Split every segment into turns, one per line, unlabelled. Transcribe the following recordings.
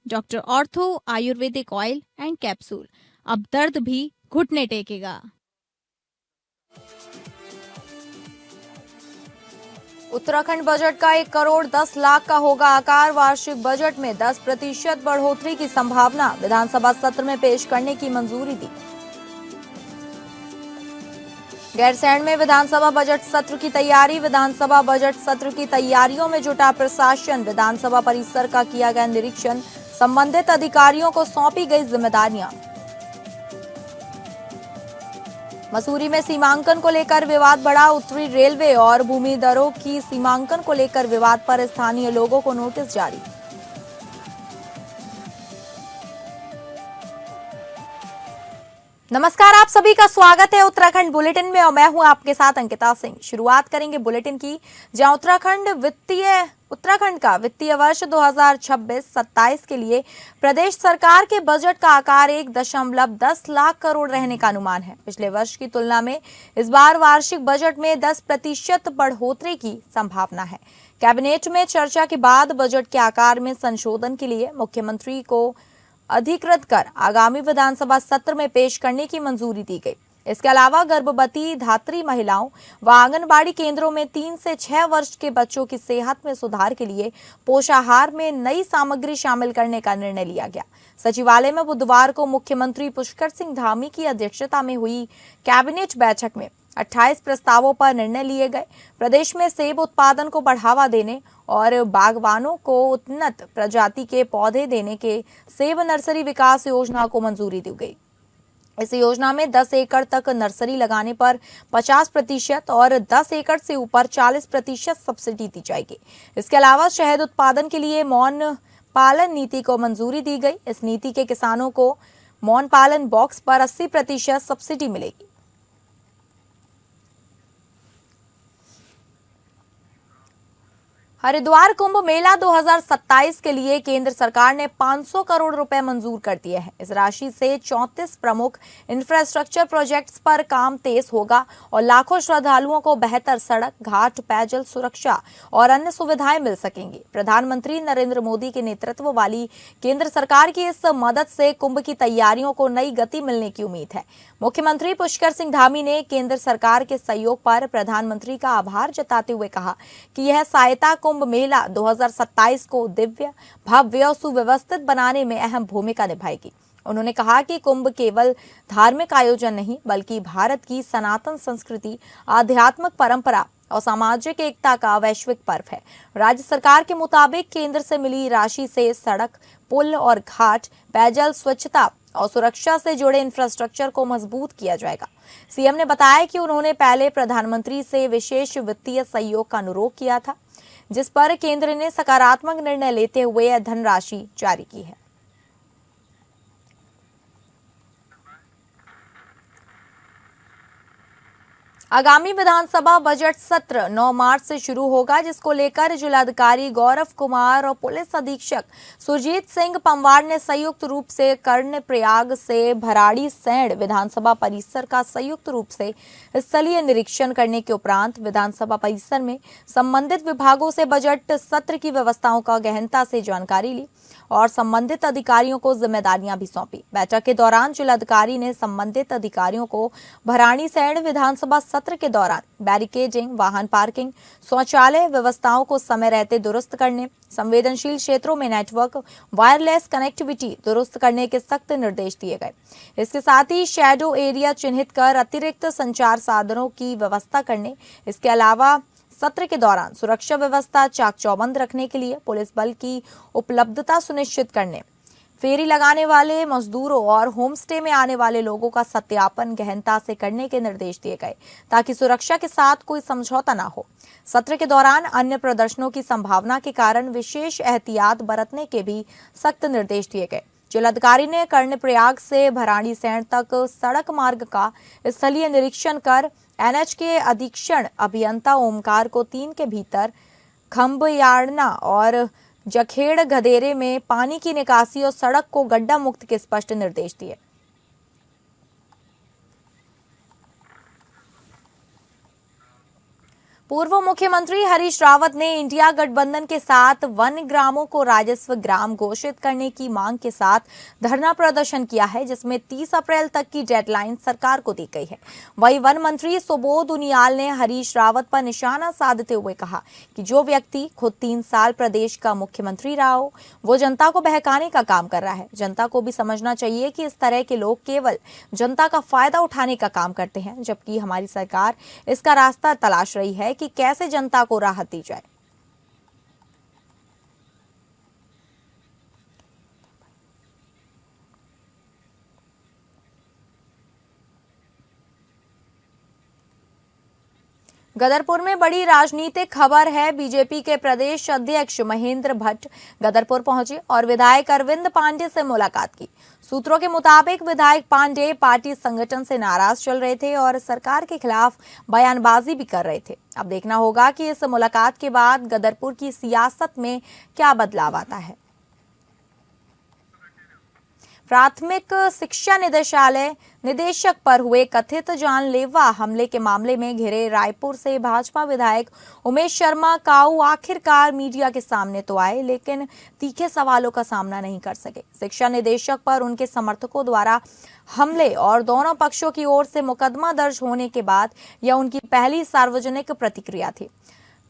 Doctor ortho Ayurvedic oil and capsule, अब दर्द भी घुटने टेकेगा।
उत्तराखंड बजट का 1,10,00,000 का होगा आकार। वार्षिक बजट में 10% बढ़ोतरी की संभावना। विधानसभा सत्र में पेश करने की मंजूरी दी। गैरसैंण में विधानसभा बजट सत्र की तैयारी। विधानसभा बजट सत्र की तैयारियों में जुटा प्रशासन। विधानसभा परिसर का किया गया निरीक्षण। संबंधित अधिकारियों को सौंपी गई जिम्मेदारियां। मसूरी में सीमांकन को लेकर विवाद बढ़ा। उत्तरी रेलवे और भूमि दरों की सीमांकन को लेकर विवाद पर स्थानीय लोगों को नोटिस जारी। नमस्कार, आप सभी का स्वागत है उत्तराखंड बुलेटिन में और मैं हूं आपके साथ अंकिता सिंह। शुरुआत करेंगे बुलेटिन की, जहां उत्तराखंड का वित्तीय वर्ष 2026-27 के लिए प्रदेश सरकार के बजट का आकार 1,10,00,000 करोड़ रहने का अनुमान है। पिछले वर्ष की तुलना में इस बार वार्षिक बजट में 10% बढ़ोतरी की संभावना है। कैबिनेट में चर्चा के बाद बजट के आकार में संशोधन के लिए मुख्यमंत्री को अधिकृत कर आगामी विधानसभा सत्र में पेश करने की मंजूरी दी गई। इसके अलावा गर्भवती धात्री महिलाओं व आंगनबाड़ी केंद्रों में 3 से 6 वर्ष के बच्चों की सेहत में सुधार के लिए पोषाहार में नई सामग्री शामिल करने का निर्णय लिया गया। सचिवालय में बुधवार को मुख्यमंत्री पुष्कर सिंह धामी की अध्यक्षता में हुई कैबिनेट बैठक में 28 प्रस्तावों पर निर्णय लिए गए। प्रदेश में सेब उत्पादन को बढ़ावा देने और बागवानों को उन्नत प्रजाति के पौधे देने के सेब नर्सरी विकास योजना को मंजूरी दी गई। इस योजना में 10 एकड़ तक नर्सरी लगाने पर 50% और 10 एकड़ से ऊपर 40% सब्सिडी दी जाएगी। इसके अलावा शहद उत्पादन के लिए मौन पालन नीति को मंजूरी दी गई। इस नीति के किसानों को मौन पालन बॉक्स पर 80% सब्सिडी मिलेगी। हरिद्वार कुंभ मेला 2027 के लिए केंद्र सरकार ने 500 करोड़ रुपए मंजूर कर दिए हैं। इस राशि से 34 प्रमुख इंफ्रास्ट्रक्चर प्रोजेक्ट्स पर काम तेज होगा और लाखों श्रद्धालुओं को बेहतर सड़क, घाट, पेयजल सुरक्षा और अन्य सुविधाएं मिल सकेंगी। प्रधानमंत्री नरेंद्र मोदी के नेतृत्व वाली केंद्र सरकार की इस मदद से कुंभ की तैयारियों को नई गति मिलने की उम्मीद है। मुख्यमंत्री पुष्कर सिंह धामी ने केंद्र सरकार के सहयोग पर प्रधानमंत्री का आभार जताते हुए कहा कि यह सहायता कुंभ मेला 2027 को दिव्य, भव्य और सुव्यवस्थित बनाने में अहम भूमिका निभाएगी। उन्होंने कहा कि कुंभ केवल धार्मिक आयोजन नहीं बल्कि भारत की सनातन संस्कृति, आध्यात्मिक परंपरा और सामाजिक एकता का वैश्विक पर्व है। राज्य सरकार के मुताबिक केंद्र से मिली राशि से सड़क, पुल और घाट, पेयजल, स्वच्छता और सुरक्षा से जुड़े इंफ्रास्ट्रक्चर को मजबूत किया जाएगा। सीएम ने बताया कि उन्होंने पहले प्रधानमंत्री से विशेष वित्तीय सहयोग का अनुरोध किया था, जिस पर केंद्र ने सकारात्मक निर्णय लेते हुए यह धनराशि जारी की है। आगामी विधानसभा बजट सत्र 9 मार्च से शुरू होगा, जिसको लेकर जिलाधिकारी गौरव कुमार और पुलिस अधीक्षक सुरजीत सिंह पंवार ने संयुक्त रूप से कर्णप्रयाग से भराड़ीसैंण विधानसभा परिसर का संयुक्त रूप से स्थलीय निरीक्षण करने के उपरांत विधानसभा परिसर में संबंधित विभागों से बजट सत्र की व्यवस्थाओं का गहनता से जानकारी ली और संबंधित अधिकारियों को जिम्मेदारियां भी सौंपी। बैठक के दौरान जिलाधिकारी ने संबंधित अधिकारियों को भराड़ीसैंण विधानसभा सत्र के दौरान बैरिकेडिंग, वाहन पार्किंग, शौचालय व्यवस्थाओं को समय रहते दुरुस्त करने, संवेदनशील क्षेत्रों में नेटवर्क, वायरलेस कनेक्टिविटी दुरुस्त करने के सख्त निर्देश दिए गए। इसके साथ ही शैडो एरिया चिन्हित कर अतिरिक्त संचार साधनों की व्यवस्था करने, इसके अलावा सत्र के दौरान सुरक्षा व्यवस्था चाक चौबंद रखने के लिए पुलिस बल की उपलब्धता सुनिश्चित करने, फेरी लगाने वाले मजदूरों और होम स्टे में आने वाले लोगों का सत्यापन गहनता से करने के निर्देश दिए गए ताकि सुरक्षा के साथ कोई समझौता न हो। सत्र के दौरान अन्य प्रदर्शनों की संभावना के कारण विशेष एहतियात बरतने के भी सख्त निर्देश दिए गए। जिलाधिकारी ने कर्णप्रयाग से भराड़ीसैंण तक सड़क मार्ग का स्थलीय निरीक्षण कर एनएच के अधीक्षण अभियंता ओमकार को 3 के भीतर खंबयाड़ना और जखेड़ गधेरे में पानी की निकासी और सड़क को गड्ढा मुक्त के स्पष्ट निर्देश दिए। पूर्व मुख्यमंत्री हरीश रावत ने इंडिया गठबंधन के साथ वन ग्रामों को राजस्व ग्राम घोषित करने की मांग के साथ धरना प्रदर्शन किया है, जिसमें 30 अप्रैल तक की डेडलाइन सरकार को दी गई है। वहीं वन मंत्री सुबोध उनियाल ने हरीश रावत पर निशाना साधते हुए कहा कि जो व्यक्ति खुद 3 साल प्रदेश का मुख्यमंत्री रहा हो, वो जनता को बहकाने का काम कर रहा है। जनता को भी समझना चाहिए कि इस तरह के लोग केवल जनता का फायदा उठाने का काम करते हैं, जबकि हमारी सरकार इसका रास्ता तलाश रही है कि कैसे जनता को राहत दी जाए। गदरपुर में बड़ी राजनीतिक खबर है। बीजेपी के प्रदेश अध्यक्ष महेंद्र भट्ट गदरपुर पहुंचे और विधायक अरविंद पांडे से मुलाकात की। सूत्रों के मुताबिक विधायक पांडे पार्टी संगठन से नाराज चल रहे थे और सरकार के खिलाफ बयानबाजी भी कर रहे थे। अब देखना होगा कि इस मुलाकात के बाद गदरपुर की सियासत में क्या बदलाव आता है। प्राथमिक शिक्षा निदेशालय निदेशक पर हुए कथित जानलेवा हमले के मामले में घिरे रायपुर से भाजपा विधायक उमेश शर्मा काऊ आखिरकार मीडिया के सामने तो आए, लेकिन तीखे सवालों का सामना नहीं कर सके। शिक्षा निदेशक पर उनके समर्थकों द्वारा हमले और दोनों पक्षों की ओर से मुकदमा दर्ज होने के बाद यह उनकी पहली सार्वजनिक प्रतिक्रिया थी।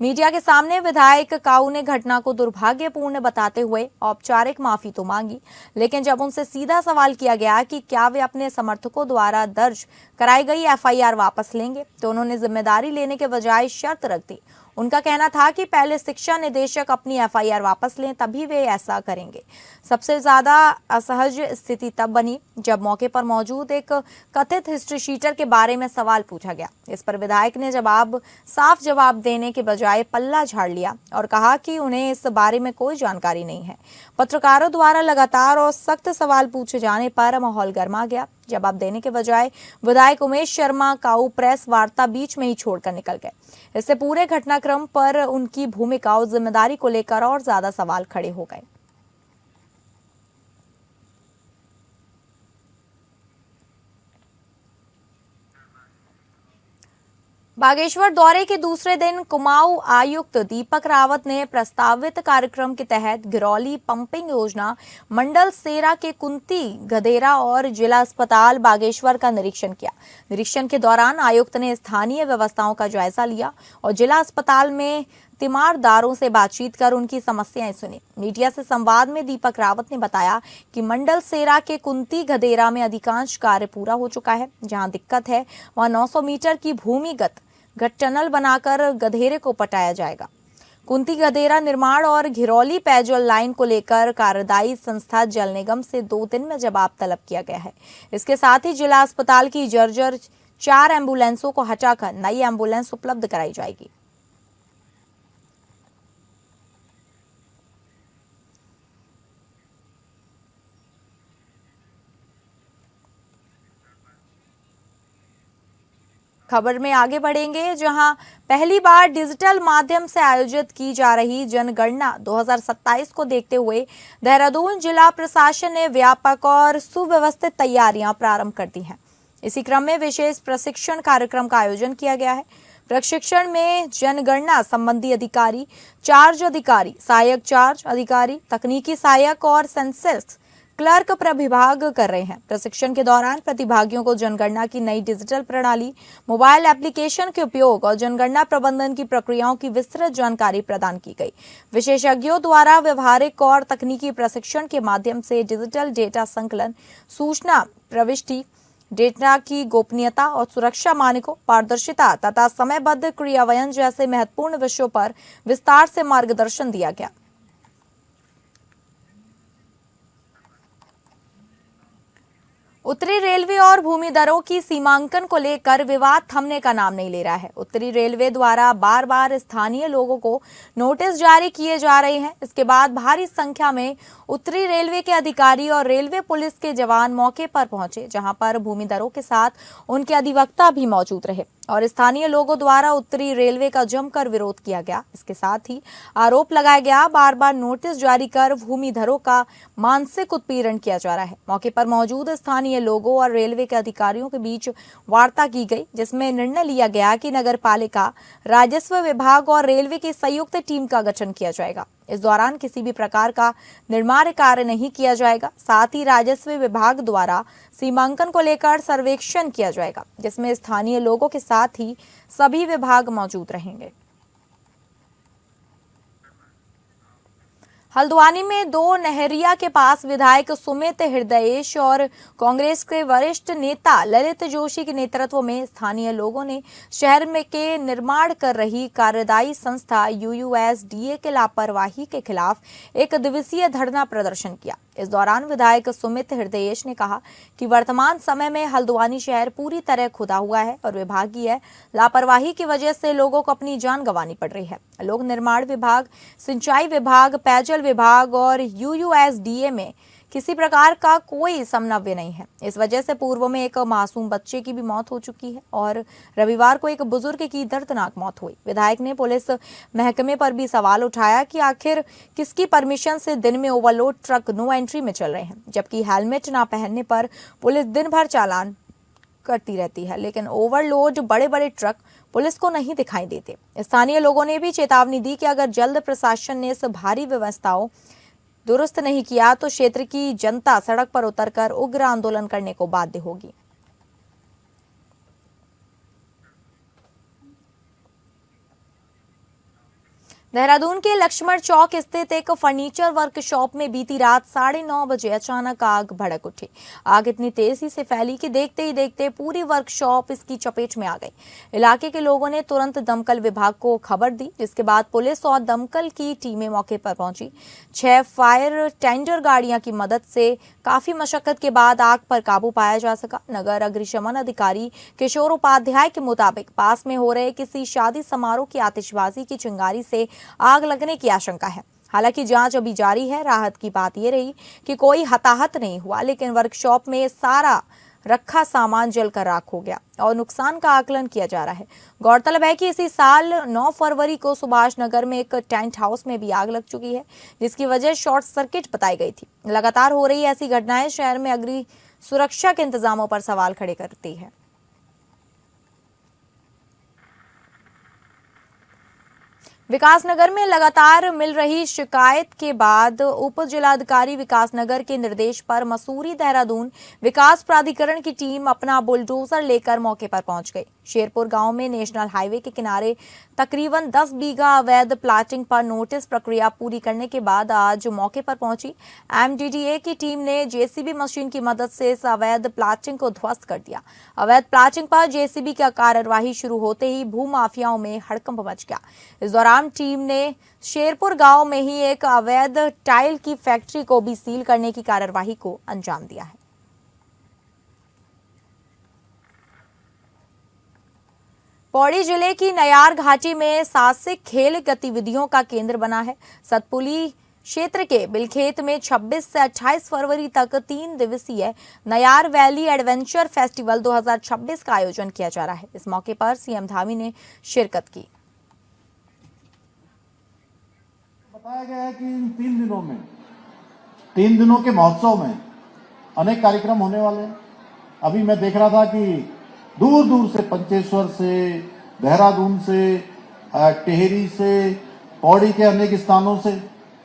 मीडिया के सामने विधायक काऊ ने घटना को दुर्भाग्यपूर्ण बताते हुए औपचारिक माफी तो मांगी, लेकिन जब उनसे सीधा सवाल किया गया कि क्या वे अपने समर्थकों द्वारा दर्ज कराई गई एफआईआर वापस लेंगे, तो उन्होंने जिम्मेदारी लेने के बजाय शर्त रख दी। उनका कहना था कि पहले शिक्षा निदेशक अपनी एफआईआर वापस लें, तभी वे ऐसा करेंगे। सबसे ज्यादा असहज स्थिति तब बनी जब मौके पर मौजूद एक कथित हिस्ट्री शीटर के बारे में सवाल पूछा गया। इस पर विधायक ने साफ जवाब देने के बजाय पल्ला झाड़ लिया और कहा कि उन्हें इस बारे में कोई जानकारी नहीं है। पत्रकारों द्वारा लगातार और सख्त सवाल पूछे जाने पर माहौल गर्मा गया। जवाब देने के बजाय विधायक उमेश शर्मा काऊ प्रेस वार्ता बीच में ही छोड़कर निकल गए। इससे पूरे घटनाक्रम पर उनकी भूमिका और जिम्मेदारी को लेकर और ज्यादा सवाल खड़े हो गए। बागेश्वर दौरे के दूसरे दिन कुमाऊं आयुक्त दीपक रावत ने प्रस्तावित कार्यक्रम के तहत गिरौली पंपिंग योजना, मंडल सेरा के कुंती गदेरा और जिला अस्पताल बागेश्वर का निरीक्षण किया। निरीक्षण के दौरान आयुक्त ने स्थानीय व्यवस्थाओं का जायजा लिया और जिला अस्पताल में तीमारदारों से बातचीत कर उनकी समस्याएं सुनी। मीडिया से संवाद में दीपक रावत ने बताया कि मंडल सेरा के कुंती गदेरा में अधिकांश कार्य पूरा हो चुका है। जहां दिक्कत है वहां 900 मीटर की भूमिगत टनल बनाकर गधेरे को पटाया जाएगा। कुंती गधेरा निर्माण और घिरौली पेयजल लाइन को लेकर कार्यदायी संस्था जल निगम से 2 दिन में जवाब तलब किया गया है। इसके साथ ही जिला अस्पताल की जर्जर 4 एम्बुलेंसों को हटाकर नई एम्बुलेंस उपलब्ध कराई जाएगी। खबर में आगे बढ़ेंगे, जहां पहली बार डिजिटल माध्यम से आयोजित की जा रही जनगणना 2027 को देखते हुए देहरादून जिला प्रशासन ने व्यापक और सुव्यवस्थित तैयारियां प्रारंभ कर दी हैं। इसी क्रम में विशेष प्रशिक्षण कार्यक्रम का आयोजन किया गया है। प्रशिक्षण में जनगणना संबंधी अधिकारी, चार्ज अधिकारी, सहायक चार्ज अधिकारी, तकनीकी सहायक और सेंसस क्लर्क प्रविभाग कर रहे हैं। प्रशिक्षण के दौरान प्रतिभागियों को जनगणना की नई डिजिटल प्रणाली, मोबाइल एप्लीकेशन के उपयोग और जनगणना प्रबंधन की प्रक्रियाओं की विस्तृत जानकारी प्रदान की गई। विशेषज्ञों द्वारा व्यवहारिक और तकनीकी प्रशिक्षण के माध्यम से डिजिटल डेटा संकलन, सूचना प्रविष्टि, डेटा की गोपनीयता और सुरक्षा मानकों, पारदर्शिता तथा समयबद्ध क्रियान्वयन जैसे महत्वपूर्ण विषयों पर विस्तार से मार्गदर्शन दिया गया। उत्तरी रेलवे और भूमि दरों की सीमांकन को लेकर विवाद थमने का नाम नहीं ले रहा है। उत्तरी रेलवे द्वारा बार बार स्थानीय लोगों को नोटिस जारी किए जा रहे हैं। इसके बाद भारी संख्या में उत्तरी रेलवे के अधिकारी और रेलवे पुलिस के जवान मौके पर पहुंचे, जहां पर भूमि दरों के साथ उनके अधिवक्ता भी मौजूद रहे और स्थानीय लोगों द्वारा उत्तरी रेलवे का जमकर विरोध किया गया। इसके साथ ही आरोप लगाया गया बार बार नोटिस जारी कर भूमि दरों का मानसिक उत्पीड़न किया जा रहा है। मौके पर मौजूद स्थानीय स्थानीय लोगों और रेलवे के अधिकारियों के बीच वार्ता की गई, जिसमें निर्णय लिया गया कि नगर पालिका, राजस्व विभाग और रेलवे की संयुक्त टीम का गठन किया जाएगा। इस दौरान किसी भी प्रकार का निर्माण कार्य नहीं किया जाएगा। साथ ही राजस्व विभाग द्वारा सीमांकन को लेकर सर्वेक्षण किया जाएगा, जिसमें स्थानीय लोगों के साथ ही सभी विभाग मौजूद रहेंगे। हल्द्वानी में दो नहरिया के पास विधायक सुमित हृदयेश और कांग्रेस के वरिष्ठ नेता ललित जोशी के नेतृत्व में स्थानीय लोगों ने शहर में के निर्माण कर रही कार्यदायी संस्था UUSDA के लापरवाही के खिलाफ एक दिवसीय धरना प्रदर्शन किया। इस दौरान विधायक सुमित हृदयेश ने कहा कि वर्तमान समय में हल्द्वानी शहर पूरी तरह खुदा हुआ है और विभागीय लापरवाही की वजह से लोगों को अपनी जान गंवानी पड़ रही है। लोक निर्माण विभाग, सिंचाई विभाग, पेयजल विभाग और UUSDA में किसी प्रकार का कोई समन्वय नहीं है। इस वजह से पूर्व में एक मासूम बच्चे की भी मौत हो चुकी है और रविवार को एक बुजुर्ग की दर्दनाक मौत हुई। विधायक ने पुलिस महकमे पर भी सवाल उठाया कि आखिर किसकी परमिशन से दिन में ओवरलोड ट्रक नो एंट्री में चल रहे हैं, जबकि हेलमेट ना पहनने पर पुलिस दिन भर चालान करती रहती है, लेकिन ओवरलोड बड़े बड़े ट्रक पुलिस को नहीं दिखाई देते। स्थानीय लोगों ने भी चेतावनी दी कि अगर जल्द प्रशासन ने इस भारी व्यवस्थाओं दुरुस्त नहीं किया तो क्षेत्र की जनता सड़क पर उतरकर उग्र आंदोलन करने को बाध्य होगी। देहरादून के लक्ष्मण चौक स्थित एक फर्नीचर वर्कशॉप में बीती रात 9:30 बजे अचानक आग भड़क उठी। आग इतनी तेजी से फैली कि देखते ही देखते पूरी वर्कशॉप इसकी चपेट में आ गई। इलाके के लोगों ने तुरंत दमकल विभाग को खबर दी, जिसके बाद पुलिस और दमकल की टीमें मौके पर पहुंची। 6 फायर टेंडर गाड़ियां की मदद से काफी मशक्कत के बाद आग पर काबू पाया जा सका। नगर अग्निशमन अधिकारी किशोर उपाध्याय के मुताबिक पास में हो रहे किसी शादी समारोह की आतिशबाजी की चिंगारी से आग लगने की आशंका है। हालांकि जांच अभी जारी है। राहत की बात यह रही कि कोई हताहत नहीं हुआ, लेकिन वर्कशॉप में सारा रखा सामान जलकर राख हो गया और नुकसान का आकलन किया जा रहा है। गौरतलब है कि इसी साल 9 फरवरी को सुभाष नगर में एक टेंट हाउस में भी आग लग चुकी है, जिसकी वजह शॉर्ट सर्किट बताई गई थी। लगातार हो रही ऐसी घटनाएं शहर में अग्नि सुरक्षा के इंतजामों पर सवाल खड़े करती है। विकासनगर में लगातार मिल रही शिकायत के बाद उप जिलाधिकारी विकासनगर के निर्देश पर मसूरी देहरादून विकास प्राधिकरण की टीम अपना बुलडोजर लेकर मौके पर पहुंच गई। शेरपुर गांव में नेशनल हाईवे के किनारे तकरीबन 10 बीघा अवैध प्लाटिंग पर नोटिस प्रक्रिया पूरी करने के बाद आज मौके पर पहुंची MDDA की टीम ने JCB मशीन की मदद से इस अवैध प्लाटिंग को ध्वस्त कर दिया। अवैध प्लाटिंग पर JCB की कार्यवाही शुरू होते ही भूमाफियाओं में हड़कंप मच गया। इस दौरान टीम ने शेरपुर गांव में ही एक अवैध टाइल की फैक्ट्री को भी सील करने की कार्यवाही को अंजाम दिया है। पौड़ी जिले की नयार घाटी में साहसिक खेल गतिविधियों का केंद्र बना है। सतपुली क्षेत्र के बिलखेत में 26 से 28 फरवरी तक 3 दिवसीय नयार वैली एडवेंचर फेस्टिवल 2026 का आयोजन किया जा रहा है। इस मौके पर CM धामी ने शिरकत की।
बताया गया है कि इन 3 दिनों के महोत्सव में अनेक कार्यक्रम होने वाले हैं। अभी मैं देख रहा था कि दूर दूर से, पंचेश्वर से, देहरादून से, टेहरी से, पौड़ी के अनेक स्थानों से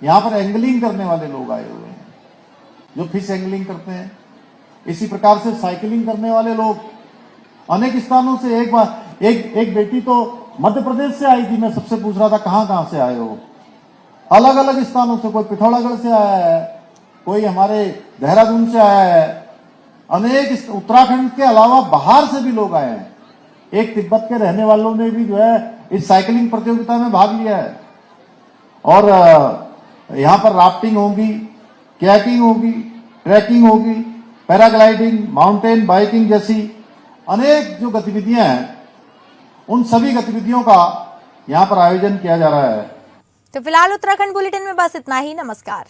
यहाँ पर एंगलिंग करने वाले लोग आए हुए हैं, जो फिश एंगलिंग करते हैं। इसी प्रकार से साइकिलिंग करने वाले लोग अनेक स्थानों से। एक बेटी तो मध्य प्रदेश से आई थी, मैं सबसे पूछ रहा था कहाँ से आए हो। अलग अलग स्थानों से, कोई पिथौरागढ़ से आया है, कोई हमारे देहरादून से आया है, अनेक उत्तराखंड के अलावा बाहर से भी लोग आए हैं। एक तिब्बत के रहने वालों ने भी जो है इस साइकिलिंग प्रतियोगिता में भाग लिया है। और यहाँ पर राफ्टिंग होगी, कैकिंग होगी, ट्रैकिंग होगी, पैराग्लाइडिंग, माउंटेन बाइकिंग जैसी अनेक जो गतिविधियां हैं, उन सभी गतिविधियों का यहाँ पर आयोजन किया जा रहा है।
तो फिलहाल उत्तराखंड बुलेटिन में बस इतना ही। नमस्कार।